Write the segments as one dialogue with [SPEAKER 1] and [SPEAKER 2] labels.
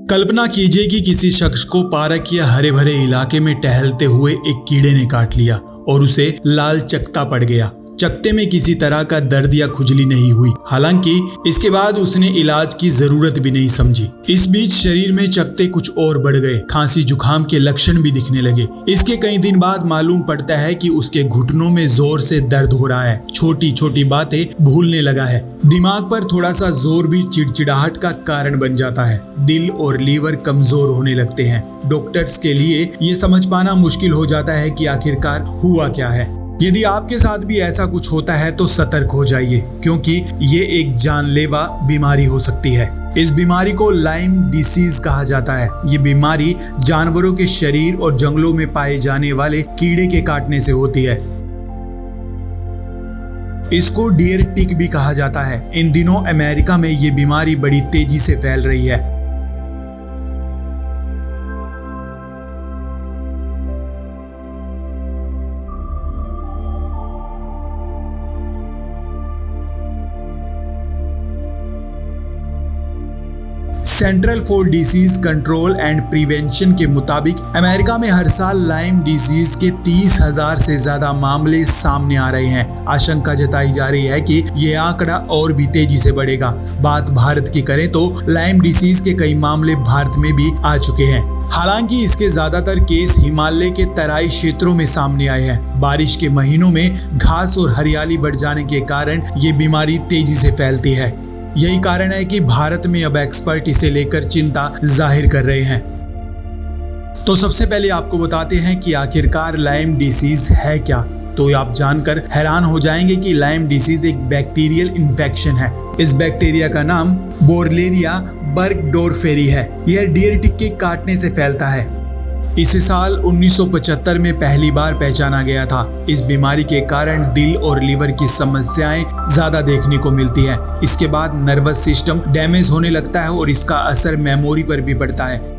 [SPEAKER 1] कल्पना कीजिए कि किसी शख्स को पार्क या हरे भरे इलाके में टहलते हुए एक कीड़े ने काट लिया और उसे लाल चकत्ता पड़ गया। चकत्ते में किसी तरह का दर्द या खुजली नहीं हुई, हालांकि इसके बाद उसने इलाज की जरूरत भी नहीं समझी। इस बीच शरीर में चकत्ते कुछ और बढ़ गए, खांसी जुकाम के लक्षण भी दिखने लगे। इसके कई दिन बाद मालूम पड़ता है कि उसके घुटनों में जोर से दर्द हो रहा है, छोटी छोटी बातें भूलने लगा है। दिमाग पर थोड़ा सा जोर भी चिड़चिड़ाहट का कारण बन जाता है। दिल और लीवर कमजोर होने लगते हैं। डॉक्टर्स के लिए ये समझ पाना मुश्किल हो जाता है कि आखिरकार हुआ क्या है। यदि आपके साथ भी ऐसा कुछ होता है तो सतर्क हो जाइए, क्योंकि ये एक जानलेवा बीमारी हो सकती है। इस बीमारी को लाइम डिसीज कहा जाता है। ये बीमारी जानवरों के शरीर और जंगलों में पाए जाने वाले कीड़े के काटने से होती है। इसको डियर टिक भी कहा जाता है। इन दिनों अमेरिका में ये बीमारी बड़ी तेजी से फैल रही है। Central for disease control and prevention के मुताबिक अमेरिका में हर साल लाइम डिसीज के 30,000 से ज्यादा मामले सामने आ रहे हैं। आशंका जताई जा रही है कि ये आंकड़ा और भी तेजी से बढ़ेगा। बात भारत की करें तो लाइम डिसीज के कई मामले भारत में भी आ चुके हैं। हालांकि इसके ज्यादातर केस हिमालय के तराई क्षेत्रों में सामने आए हैं। बारिश के महीनों में घास और हरियाली बढ़ जाने के कारण ये बीमारी तेजी से फैलती है। यही कारण है कि भारत में अब एक्सपर्ट इसे लेकर चिंता जाहिर कर रहे हैं। तो सबसे पहले आपको बताते हैं कि आखिरकार लाइम डिसीज है क्या। तो आप जानकर हैरान हो जाएंगे कि लाइम डिसीज एक बैक्टीरियल इन्फेक्शन है। इस बैक्टीरिया का नाम बोर्लेरिया बर्गडोर्फेरी है। यह डियर टिक के काटने से फैलता है। इसे साल 1975 में पहली बार पहचाना गया था। इस बीमारी के कारण दिल और लीवर की समस्याएं ज्यादा देखने को मिलती है। इसके बाद नर्वस सिस्टम डैमेज होने लगता है और इसका असर मेमोरी पर भी पड़ता है।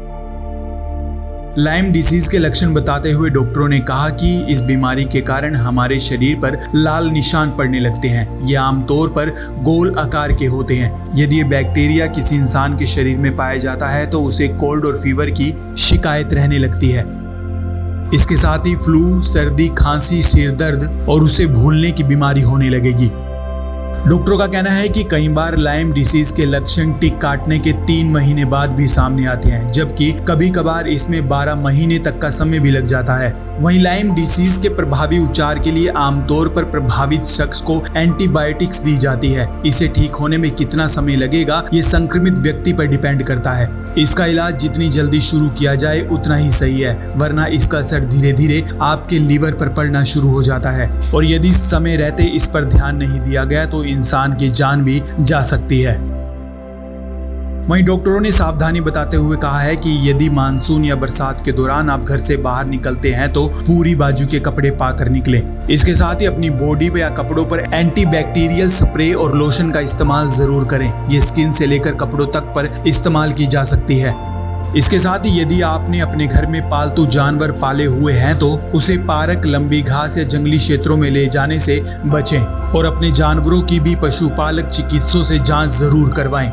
[SPEAKER 1] लाइम डिसीज के लक्षण बताते हुए डॉक्टरों ने कहा कि इस बीमारी के कारण हमारे शरीर पर लाल निशान पड़ने लगते हैं। ये आमतौर पर गोल आकार के होते हैं। यदि ये बैक्टीरिया किसी इंसान के शरीर में पाया जाता है तो उसे कोल्ड और फीवर की शिकायत रहने लगती है। इसके साथ ही फ्लू, सर्दी, खांसी, सिर दर्द और उसे भूलने की बीमारी होने लगेगी। डॉक्टरों का कहना है कि कई बार लाइम डिसीज के लक्षण टिक काटने के 3 महीने बाद भी सामने आते हैं, जबकि कभी कभार इसमें 12 महीने तक का समय भी लग जाता है। वहीं लाइम डिसीज के प्रभावी उपचार के लिए आमतौर पर प्रभावित शख्स को एंटीबायोटिक्स दी जाती है। इसे ठीक होने में कितना समय लगेगा ये संक्रमित व्यक्ति पर डिपेंड करता है। इसका इलाज जितनी जल्दी शुरू किया जाए उतना ही सही है, वरना इसका असर धीरे धीरे आपके लीवर पर पड़ना शुरू हो जाता है और यदि समय रहते इस पर ध्यान नहीं दिया गया तो इंसान की जान भी जा सकती है। वहीं डॉक्टरों ने सावधानी बताते हुए कहा है कि यदि मानसून या बरसात के दौरान आप घर से बाहर निकलते हैं तो पूरी बाजू के कपड़े पाकर निकलें। इसके साथ ही अपनी बॉडी या कपड़ों पर एंटीबैक्टीरियल स्प्रे और लोशन का इस्तेमाल जरूर करें। ये स्किन से लेकर कपड़ों तक पर इस्तेमाल की जा सकती है। इसके साथ ही यदि आपने अपने घर में पालतू जानवर पाले हुए हैं तो उसे पार्क, लंबी घास या जंगली क्षेत्रों में ले जाने से बचें और अपने जानवरों की भी पशुपालक चिकित्सकों से जांच जरूर करवाएं।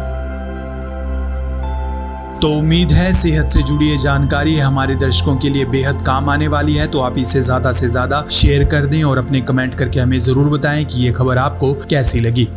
[SPEAKER 1] तो उम्मीद है सेहत से जुड़ी ये जानकारी हमारे दर्शकों के लिए बेहद काम आने वाली है। तो आप इसे ज्यादा से ज्यादा शेयर कर दें और अपने कमेंट करके हमें जरूर बताएं कि ये खबर आपको कैसी लगी।